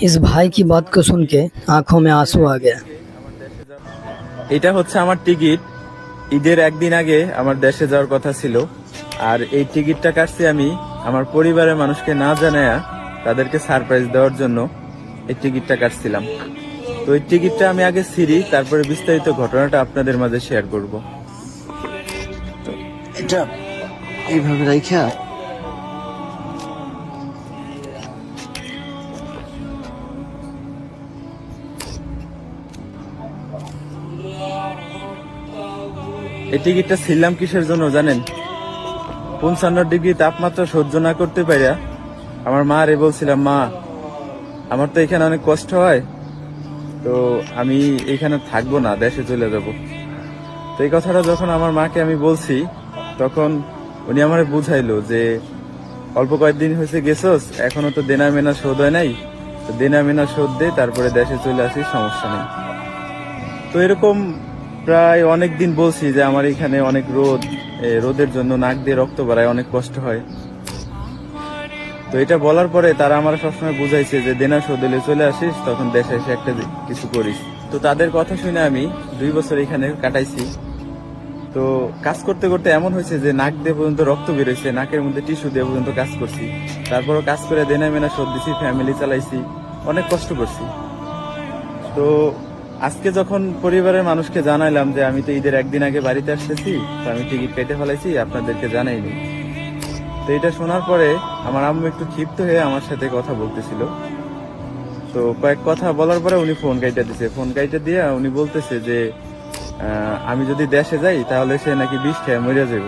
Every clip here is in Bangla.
इस भाई की बात को सुन के आंखों में आंसू आ गया। এটা হচ্ছে আমার টিকিট। ঈদের একদিন আগে আমার দেশে যাওয়ার কথা ছিল, আর এই টিকিটটা কাটছি আমি আমার পরিবারের মানুষকে না জানায়া তাদেরকে সারপ্রাইজ দেওয়ার জন্য এই টিকিটটা কাটছিলাম। তো এই টিকিটটা আমি আগে ছিঁড়ি, তারপরে বিস্তারিত ঘটনাটা আপনাদের মাঝে শেয়ার করব। এটা এইভাবে রাইখা এই টিকিটটা ছিলাম কিসের জন্য জানেন? 55 ডিগ্রি তাপমাত্রা সহ্য না করতে পারিয়া আমার মা রে বলছিলাম, মা আমার তো এখানে অনেক কষ্ট হয়, তো আমি এখানে থাকবো না, দেশে চলে যাব। তো এই কথাটা যখন আমার মাকে আমি বলছি, তখন উনি আমারে বুঝাইলো যে অল্প কয়েকদিন হয়েছে গেছোস, এখনো তো দেনা মেনা শোধ হয় নাই, তো দেনা মেনা শোধ দে, তারপরে দেশে চলে আসি, সমস্যা নেই। তো এরকম প্রায় অনেক দিন বলছি যে আমার এখানে অনেক রোদ, রোদের জন্য নাক দিয়ে রক্ত বাড়ায়, অনেক কষ্ট হয়। তো এটা বলার পরে তারা আমার সবসময় বুঝাইছে যে দেনা শোধ হলে চলে আসিস, তখন দেশে এসে একটা কিছু করিস। তো তাদের কথা শুনে আমি 2 বছর এখানে কাটাইছি। তো কাজ করতে করতে এমন হয়েছে যে নাক দিয়ে পর্যন্ত রক্ত বেরোইছে, নাকের মধ্যে টিস্যু দিয়ে পর্যন্ত কাজ করছি। তারপরও কাজ করে দেনা মেনা শোধ দিছি, ফ্যামিলি চালাইছি, অনেক কষ্ট করছি। তো আজকে যখন পরিবারের মানুষকে জানাইলাম যে আমি তো ঈদের একদিন আগে বাড়িতে আসতেছি, তো আমি টিকিট কেটে ফেলাইছি, আপনাদেরকে জানাইনি। তো এটা শোনার পরে আমার আম্মু একটু ক্ষিপ্ত হয়ে আমার সাথে কথা বলতেছিল। তো কয়েক কথা বলার পরে উনি ফোন কাইটা দিছে। ফোন কাইটা দিয়ে উনি বলতেছে যে আমি যদি দেশে যাই তাহলে সে নাকি বিষ খেয়ে মরে যাব।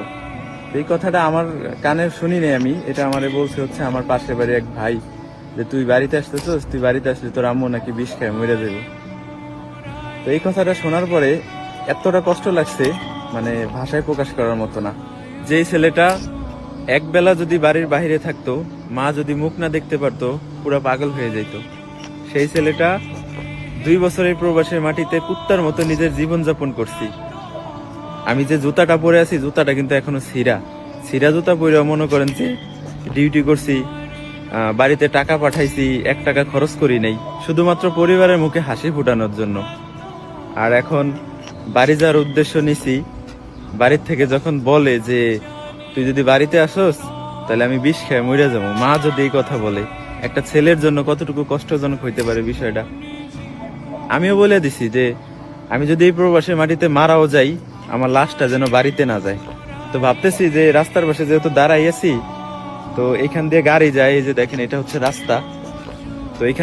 এই কথাটা আমার কানে শুনি নাই আমি, এটা আমারে বলছে হচ্ছে আমার পাশের বাড়ি এক ভাই, যে তুই বাড়িতে আসতেছিস, তুই বাড়িতে আসলে তোর আম্মু নাকি বিষ খেয়ে মরে যাব। তো এই কথাটা শোনার পরে এতটা কষ্ট লাগছে, মানে ভাষায় প্রকাশ করার মতো না। যেই ছেলেটা একবেলা যদি বাড়ির বাইরে থাকতো, মা যদি মুখ না দেখতে পারতো, পুরো পাগল হয়ে যেত। সেই ছেলেটা 2 বছরের প্রবাসের মাটিতে কুত্তার মতো নিজের জীবন যাপন করছি। আমি যে জুতাটা পরে আছি, জুতাটা কিন্তু এখনো ছিঁড়া জুতা পরে মনে করেন যে ডিউটি করছি, বাড়িতে টাকা পাঠাইছি, 1 টাকা খরচ করি নাই, শুধুমাত্র পরিবারের মুখে হাসি ফুটানোর জন্য। আর এখন বাড়ি যাওয়ার উদ্দেশ্য নিছি, বাড়ির থেকে যখন বলে যে তুই যদি বাড়িতে আসোস তাহলে আমি বিষ খেয়ে মরে যাবো, মা যদি এই কথা বলে, একটা ছেলের জন্য কতটুকু কষ্টজনক হইতে পারে বিষয়টা। আমিও বলে দিছি যে আমি যদি এই প্রবাসের মাটিতে মারাও যাই, আমার লাশটা যেন বাড়িতে না যায়। তো ভাবতেছি যে রাস্তার পাশে যেহেতু দাঁড়াই আছি, তো এখান দিয়ে গাড়ি যায়, এই যে দেখেন এটা হচ্ছে রাস্তা,